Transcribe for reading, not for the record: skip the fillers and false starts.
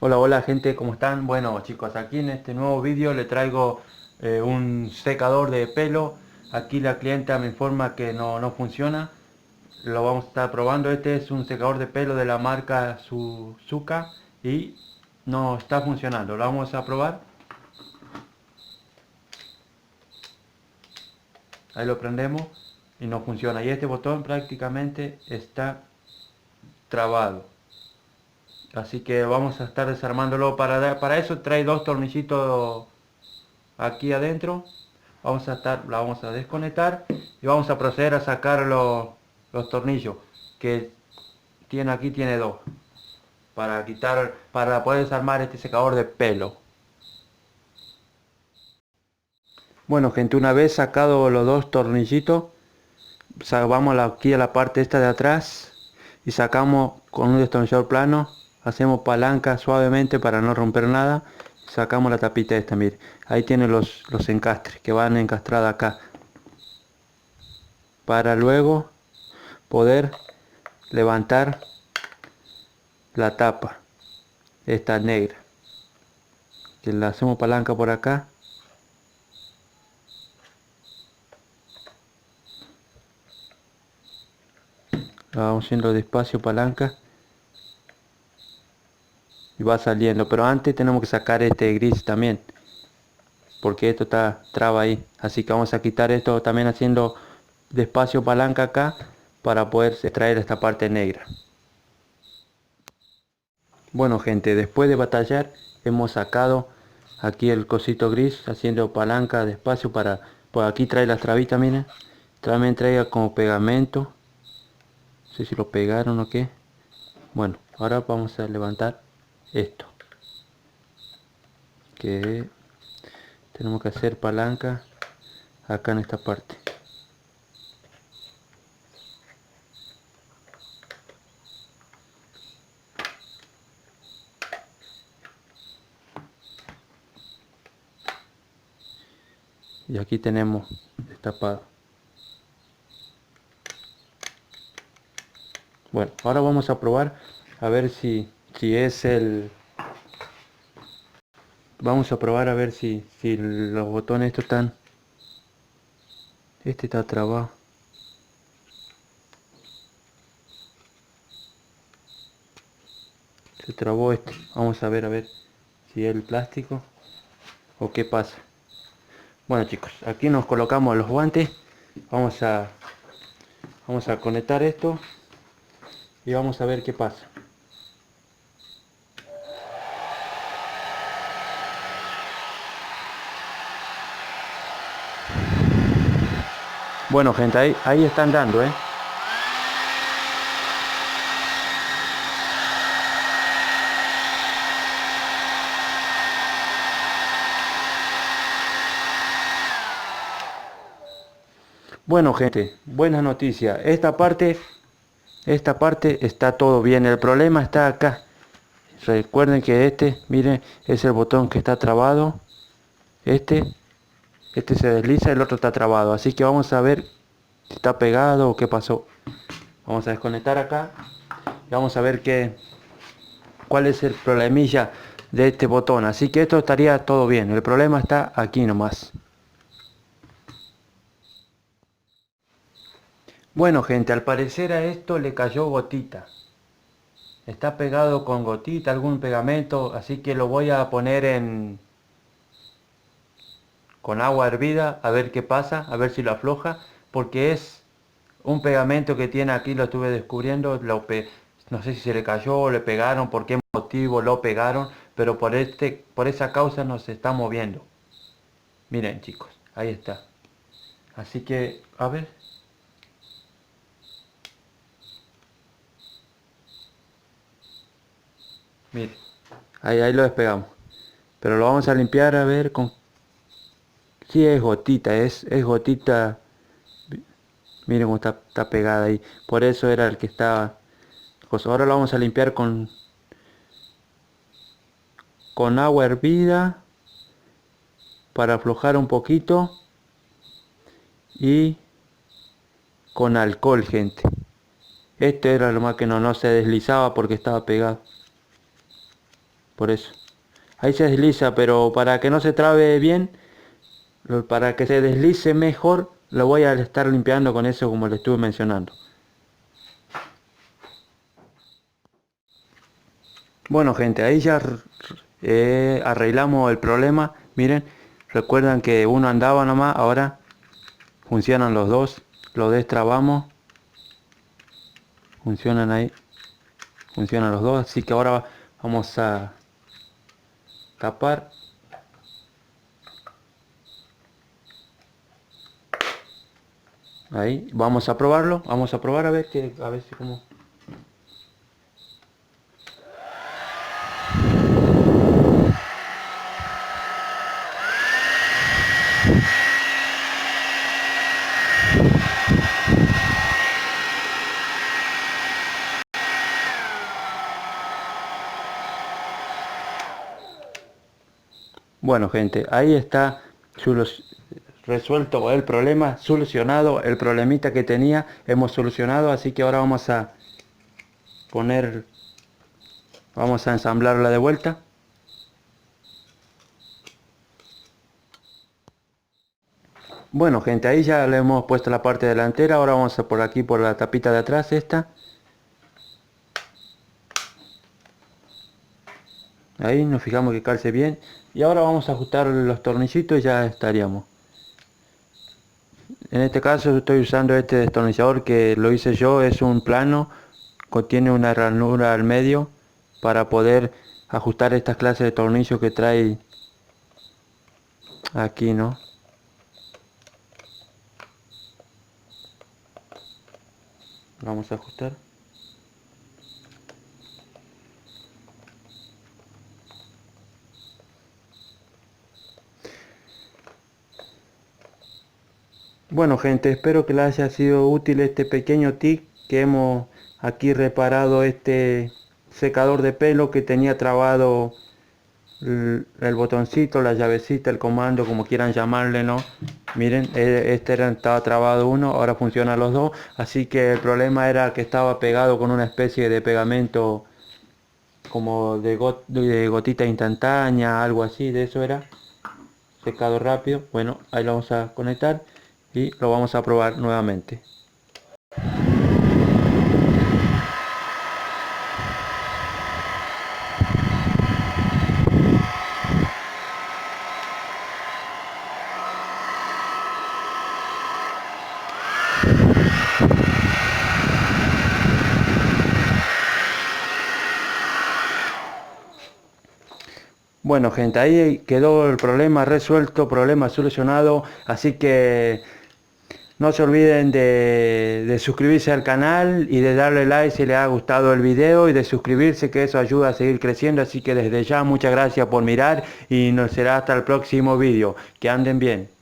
Hola, hola gente, ¿cómo están? Bueno chicos, aquí en este nuevo vídeo le traigo un secador de pelo. Aquí la clienta me informa que no funciona. Lo vamos a estar probando. Este es un secador de pelo de la marca Suzuka y no está funcionando. Lo vamos a probar. Ahí lo prendemos y no funciona. Y este botón prácticamente está trabado. Así que vamos a estar desarmándolo. Para eso trae dos tornillitos aquí adentro. La vamos a desconectar y vamos a proceder a sacar los tornillos que tiene aquí, tiene dos, para poder desarmar este secador de pelo. Bueno gente, una vez sacado los dos tornillitos, vamos aquí a la parte esta de atrás y sacamos con un destornillador plano, hacemos palanca suavemente para no romper nada. Sacamos la tapita esta, mire, ahí tiene los encastres que van encastrados acá, para luego poder levantar la tapa esta negra, que la hacemos palanca por acá. La vamos haciendo despacio palanca y va saliendo, pero antes tenemos que sacar este gris también, porque esto está traba ahí, así que vamos a quitar esto también haciendo despacio palanca acá para poder extraer esta parte negra. Bueno gente, después de batallar hemos sacado aquí el cosito gris haciendo palanca despacio para, por aquí trae las trabitas, miren, también traiga como pegamento. No sé si lo pegaron o qué. Bueno, ahora vamos a levantar esto, que tenemos que hacer palanca acá en esta parte. Y aquí tenemos destapado. Bueno, ahora vamos a probar a ver si es el... Vamos a probar a ver si los botones estos están... Este está trabado. Se trabó este. Vamos a ver si es el plástico o qué pasa. Bueno chicos, aquí nos colocamos los guantes. Vamos a, vamos a conectar esto y vamos a ver qué pasa. Bueno gente, ahí están dando, ¿eh? Bueno gente, buena noticia. Esta parte está todo bien. El problema está acá. Recuerden que este, miren, es el botón que está trabado. Este, este se desliza, el otro está trabado. Así que vamos a ver si está pegado o qué pasó. Vamos a desconectar acá y vamos a ver cuál es el problemilla de este botón. Así que esto estaría todo bien. El problema está aquí nomás. Bueno gente, al parecer a esto le cayó gotita. Está pegado con gotita, algún pegamento, así que lo voy a poner con agua hervida a ver qué pasa, a ver si lo afloja, porque es un pegamento que tiene aquí, lo estuve descubriendo, no sé si se le cayó o le pegaron, por qué motivo lo pegaron, pero por esa causa nos está moviendo. Miren chicos, ahí está. Así que, a ver, miren, ahí lo despegamos. Pero lo vamos a limpiar a ver con... Sí, es gotita, es gotita. Miren cómo está pegada ahí. Por eso era el que estaba. Pues ahora lo vamos a limpiar con agua hervida para aflojar un poquito. Y con alcohol, gente. Este era lo más que no se deslizaba porque estaba pegado. por eso. Ahí se desliza, pero para que no se trabe bien, para que se deslice mejor, lo voy a estar limpiando con eso como le estuve mencionando. Bueno gente, ahí ya arreglamos el problema. Miren, recuerdan que uno andaba nomás, ahora funcionan los dos. Lo destrabamos, funcionan ahí, funcionan los dos. Así que ahora vamos a tapar. Ahí, vamos a probarlo, vamos a probar a ver si como. Bueno gente, ahí está resuelto el problema, solucionado el problemita que tenía, hemos solucionado, así que ahora vamos a ensamblarla de vuelta. Bueno gente, ahí ya le hemos puesto la parte delantera, ahora vamos a por aquí por la tapita de atrás esta. Ahí nos fijamos que calce bien y ahora vamos a ajustar los tornillitos y ya estaríamos. En este caso estoy usando este destornillador que lo hice yo, es un plano, contiene una ranura al medio para poder ajustar estas clases de tornillos que trae aquí, ¿no? Vamos a ajustar. Bueno gente, espero que les haya sido útil este pequeño tip que hemos aquí reparado este secador de pelo que tenía trabado el botoncito, la llavecita, el comando, como quieran llamarle, ¿no? Miren, estaba trabado uno, ahora funcionan los dos, así que el problema era que estaba pegado con una especie de pegamento como de gotita instantánea, algo así, de eso era, secado rápido. Bueno, ahí lo vamos a conectar y lo vamos a probar nuevamente. Bueno gente, ahí quedó el problema resuelto, problema solucionado, así que no se olviden de suscribirse al canal y de darle like si les ha gustado el video y de suscribirse, que eso ayuda a seguir creciendo. Así que desde ya muchas gracias por mirar y nos será hasta el próximo video. Que anden bien.